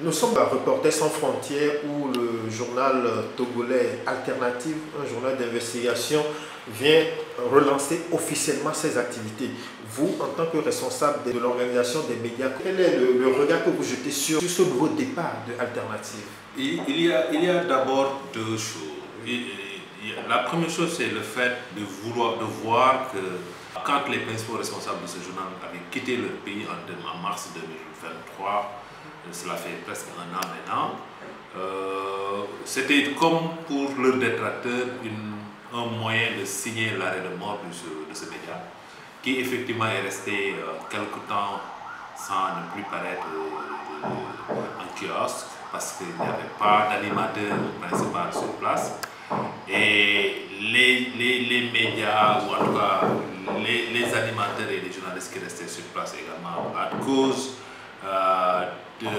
Nous sommes à Reporters sans frontières où le journal togolais Alternative, un journal d'investigation, vient relancer officiellement ses activités. Vous, en tant que responsable de l'organisation des médias, quel est le regard que vous jetez sur ce nouveau départ de Alternative? Il y a d'abord deux choses. La première chose, c'est le fait de voir que quand les principaux responsables de ce journal avaient quitté leur pays en mars 2023, cela fait presque un an maintenant, c'était comme pour leurs détracteurs un moyen de signer l'arrêt de mort de ce média, qui effectivement est resté quelque temps sans ne plus paraître en kiosque, parce qu'il n'y avait pas d'animateur principal sur place. Et les médias, ou en tout cas les animateurs et les journalistes qui restaient sur place également, à cause de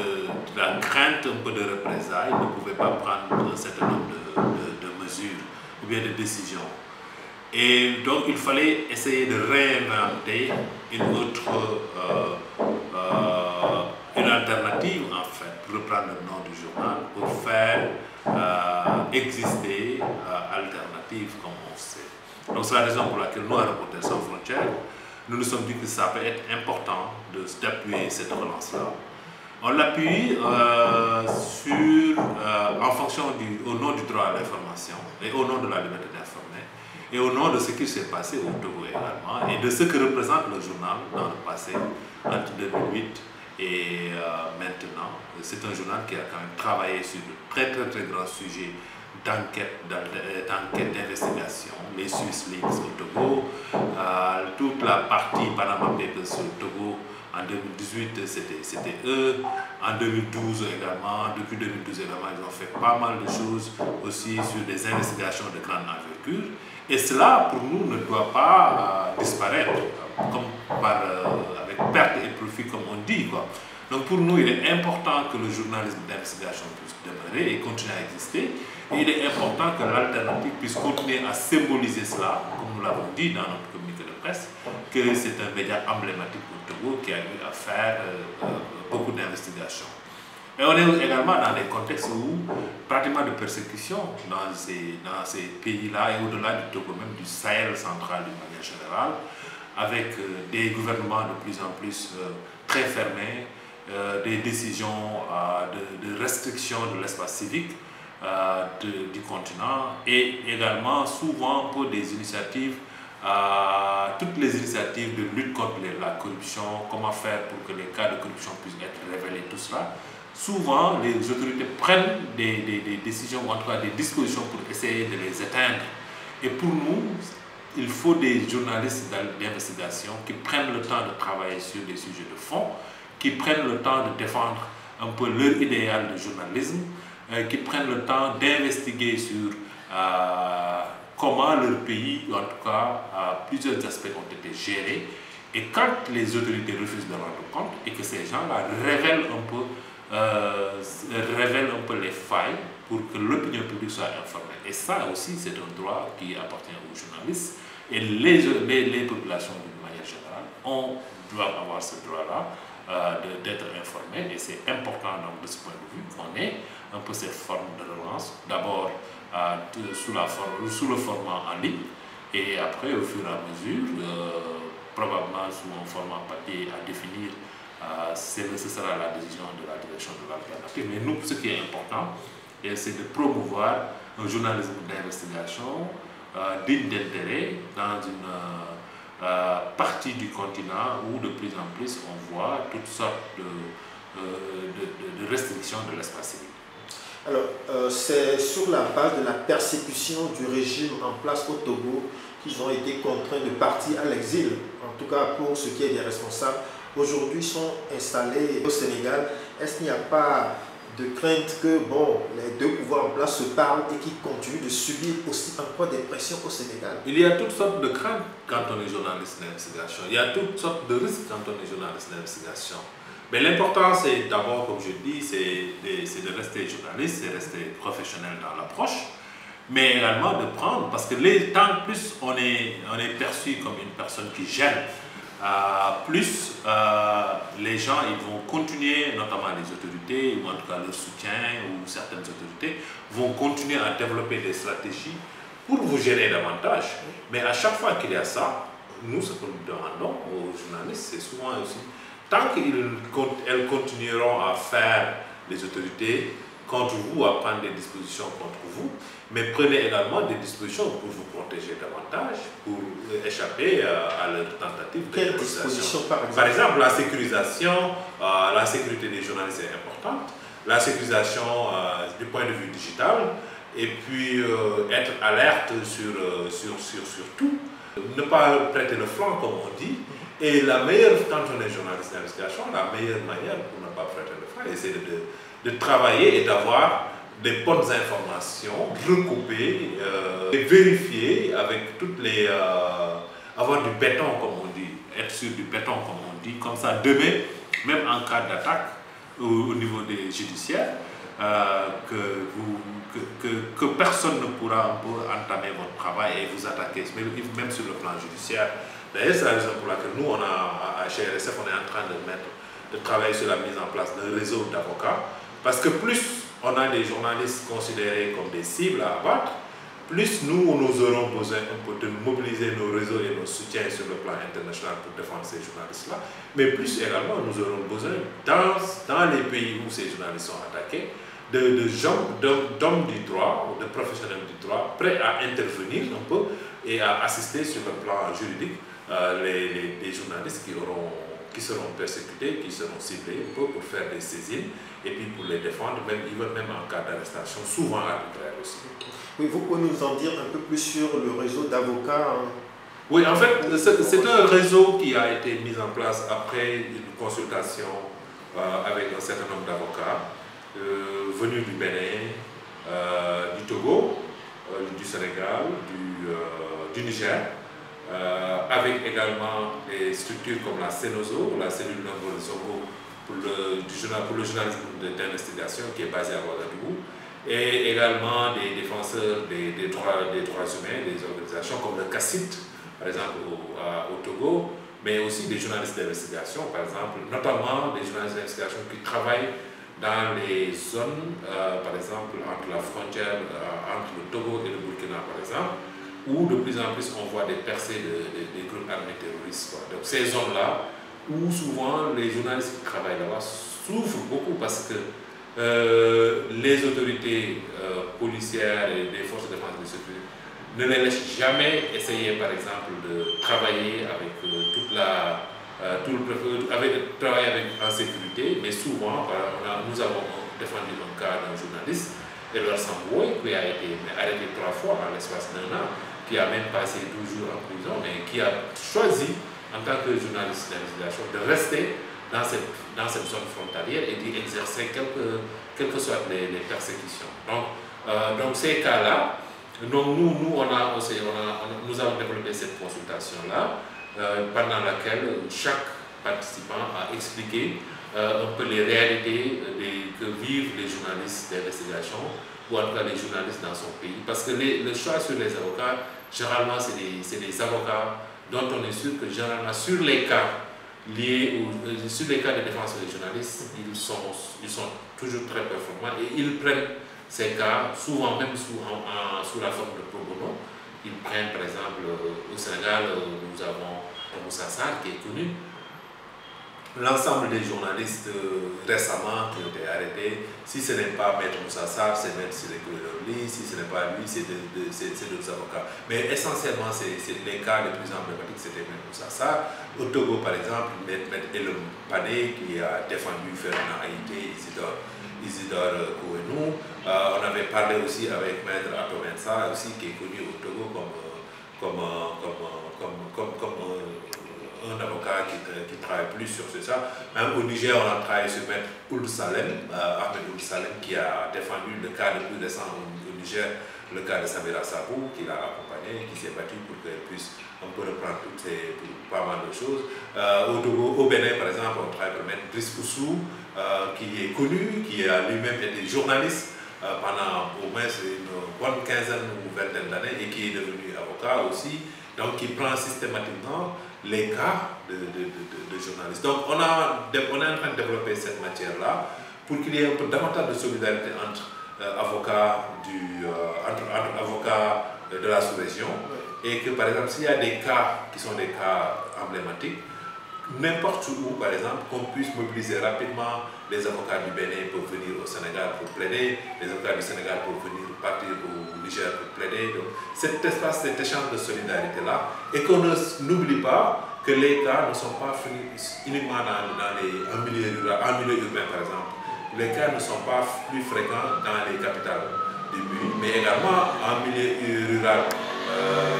la crainte un peu de représailles, ne pouvaient pas prendre un certain nombre de mesures ou bien de décisions. Et donc il fallait essayer de réinventer une alternative en fait, pour reprendre le nom du journal, pour faire exister alternative comme on sait. Donc c'est la raison pour laquelle nous, à Reporters sans frontières, nous nous sommes dit que ça peut être important d'appuyer cette relance-là. On l'appuie en fonction au nom du droit à l'information et au nom de la liberté d'informer et au nom de ce qui s'est passé au Togo également et de ce que représente le journal dans le passé entre 2008 et maintenant. C'est un journal qui a quand même travaillé sur de très grands sujets d'enquête, d'investigation, les Swiss Leaks au Togo, toute la partie Panama Papers au Togo. En 2018, c'était eux. En 2012 également, depuis 2012 également, ils ont fait pas mal de choses aussi sur des investigations de grande envergure. Et cela, pour nous, ne doit pas disparaître avec perte et profit, comme on dit, quoi. Donc pour nous, il est important que le journalisme d'investigation puisse demeurer et continuer à exister. Et il est important que l'alternative puisse continuer à symboliser cela, comme nous l'avons dit dans notre communiqué de presse, que c'est un média emblématique pour Togo qui a eu à faire beaucoup d'investigations. Et on est également dans des contextes où pratiquement de persécution dans ces pays-là et au-delà du Togo, même du Sahel central d'une manière générale, avec des gouvernements de plus en plus très fermés, des décisions de restriction de l'espace civique du continent et également souvent pour des initiatives, toutes les initiatives de lutte contre la corruption, comment faire pour que les cas de corruption puissent être révélés, tout cela. Souvent, les autorités prennent des décisions, ou en tout cas des dispositions pour essayer de les éteindre. Et pour nous, il faut des journalistes d'investigation qui prennent le temps de travailler sur des sujets de fond, qui prennent le temps de défendre un peu leur idéal de journalisme, qui prennent le temps d'investiguer sur comment leur pays, en tout cas, plusieurs aspects ont été gérés. Et quand les autorités refusent de rendre compte et que ces gens-là révèlent un peu les failles pour que l'opinion publique soit informée. Et ça aussi, c'est un droit qui appartient aux journalistes. Et les populations, d'une manière générale, doivent avoir ce droit-là d'être informées. Et c'est important, donc, de ce point de vue, qu'on ait un peu cette forme de relance. D'abord, sous le format en ligne, et après, au fur et à mesure, probablement sous un format papier à définir, ce sera la décision de la direction de l'alternative. Mais nous, ce qui est important, c'est de promouvoir un journalisme d'investigation digne d'intérêt dans une partie du continent où de plus en plus on voit toutes sortes de restrictions de l'espace civique. Alors, c'est sur la base de la persécution du régime en place au Togo qu'ils ont été contraints de partir à l'exil, en tout cas pour ce qui est des responsables. Aujourd'hui sont installés au Sénégal. Est-ce qu'il n'y a pas de crainte que les deux pouvoirs en place se parlent et qu'ils continuent de subir aussi encore des pressions au Sénégal? Il y a toutes sortes de craintes quand on est journaliste d'investigation. Il y a toutes sortes de risques quand on est journaliste d'investigation. Mais l'important, c'est d'abord, comme je dis, c'est de rester journaliste, c'est rester professionnel dans l'approche, mais également de prendre, parce que tant plus on est perçu comme une personne qui gêne plus les gens ils vont continuer, notamment les autorités, ou en tout cas leur soutien, ou certaines autorités, vont continuer à développer des stratégies pour vous gêner davantage. Mais à chaque fois qu'il y a ça, nous, ce que nous demandons aux journalistes, c'est souvent aussi, tant qu'elles continueront à faire les autorités contre vous, à prendre des dispositions contre vous, mais prenez également des dispositions pour vous protéger davantage, pour échapper à leur tentative de Quelles dispositions, par exemple? Par exemple, la sécurisation, la sécurité des journalistes est importante, la sécurisation du point de vue digital, et puis être alerte sur tout, ne pas prêter le flanc comme on dit, et la meilleure, quand on est journaliste d'investigation, la meilleure manière pour ne pas prêter le flanc, c'est de travailler et d'avoir des bonnes informations recoupées et vérifiées avec toutes les... avoir du béton comme on dit, être sur du béton comme on dit, comme ça demain, même en cas d'attaque au niveau des judiciaires, que personne ne pourra un peu entamer votre travail et vous attaquer, même sur le plan judiciaire. D'ailleurs, c'est la raison pour laquelle nous, à GRSF, on est en train de travailler sur la mise en place d'un réseau d'avocats, parce que plus on a des journalistes considérés comme des cibles à abattre, plus nous aurons besoin un peu de mobiliser nos réseaux et nos soutiens sur le plan international pour défendre ces journalistes-là, mais plus également nous aurons besoin, dans les pays où ces journalistes sont attaqués, d'hommes du droit, ou de professionnels du droit, prêts à intervenir un peu et à assister sur le plan juridique les journalistes qui seront persécutés, qui seront ciblés un peu pour faire des saisines et puis pour les défendre, même en cas d'arrestation, souvent arbitraire aussi. Oui, vous pouvez nous en dire un peu plus sur le réseau d'avocats? Oui, en fait, c'est un réseau qui a été mis en place après une consultation avec un certain nombre d'avocats venus du Bénin, du Togo, du Sénégal, du Niger, avec également des structures comme la CENOZO, la cellule de Zongo pour le journalisme d'investigation qui est basée à Ouagadougou, et également des défenseurs des droits humains, des organisations comme le CACIT, par exemple au Togo, mais aussi des journalistes d'investigation, par exemple, notamment des journalistes d'investigation qui travaillent dans les zones, par exemple, entre la frontière, entre le Togo et le Burkina, par exemple, où de plus en plus on voit des percées des groupes armés terroristes, quoi. Donc ces zones-là, où souvent les journalistes qui travaillent là-bas souffrent beaucoup parce que les autorités policières et des forces de défense et de sécurité ne les laissent jamais essayer, par exemple, de travailler avec travailler en sécurité, mais souvent, nous avons défendu un cas d'un journaliste, Edouard Samboué, qui a été arrêté 3 fois en l'espace d'1 an, qui a même passé 12 jours en prison, mais qui a choisi, en tant que journaliste d'investigation, de rester dans cette zone frontalière et d'y exercer quelles que soient les persécutions. Donc ces cas-là, nous avons développé cette consultation-là, pendant laquelle chaque participant a expliqué un peu les réalités que vivent les journalistes d'investigation, ou en tout cas les journalistes dans son pays. Parce que le choix sur les avocats, généralement c'est des avocats dont on est sûr que généralement sur les cas liés sur les cas de défense des journalistes, ils sont toujours très performants et ils prennent ces cas, souvent même sous la forme de pro bono. Ils prennent par exemple au Sénégal, nous avons Moussa Sarr qui est connu. L'ensemble des journalistes récemment qui ont été arrêtés, si ce n'est pas Maître Moussa Sarr, c'est Maître Siré Koulibaly, si ce n'est pas lui, c'est d'autres avocats. Mais essentiellement, les cas les plus emblématiques, c'était Maître Moussa Sarr. Au Togo, par exemple, Maître Elom Pané qui a défendu Ferdinand Haïté, Isidore Kouenou. On avait parlé aussi avec Maître Ato Mensah, aussi qui est connu au Togo comme un avocat qui travaille plus sur ça. Même au Niger, on a travaillé sur Maître Ould Salem, Ahmed Ould Salem, qui a défendu le cas le plus récent au Niger, le cas de Samira Sabou, qui l'a accompagné, qui s'est battu pour qu'elle puisse un peu reprendre pas mal de choses. Au Bénin, par exemple, on travaille pour Maître Driss Oussou, qui est connu, qui a lui-même été journaliste pendant au moins une bonne quinzaine ou vingtaine d'années et qui est devenu avocat aussi. donc qui prend systématiquement les cas de journalistes. Donc on est en train de développer cette matière-là pour qu'il y ait un peu davantage de solidarité entre avocats de la sous-région, et que par exemple s'il y a des cas qui sont des cas emblématiques, n'importe où par exemple, qu'on puisse mobiliser rapidement. Les avocats du Bénin peuvent venir au Sénégal pour plaider, les avocats du Sénégal peuvent venir partir au Niger pour plaider. Donc cet espace, cet échange de solidarité-là, et qu'on n'oublie pas que les cas ne sont pas uniquement en milieu rural, en milieu urbain par exemple. Les cas ne sont pas plus fréquents dans les capitales du pays, mais également en milieu rural.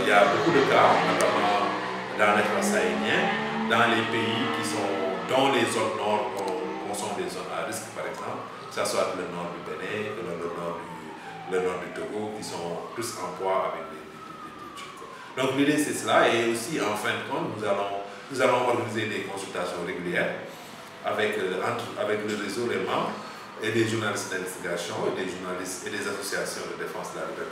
Il y a beaucoup de cas, notamment dans l'espace sahélien, dans les pays dont les zones nord sont des zones à risque, par exemple, que ce soit le nord du Bénin, le nord du Togo, qui sont tous en poids avec des trucs. Donc l'idée c'est cela, et aussi en fin de compte, nous allons organiser des consultations régulières avec le réseau, les membres, et des journalistes d'investigation, et des journalistes et des associations de défense de la liberté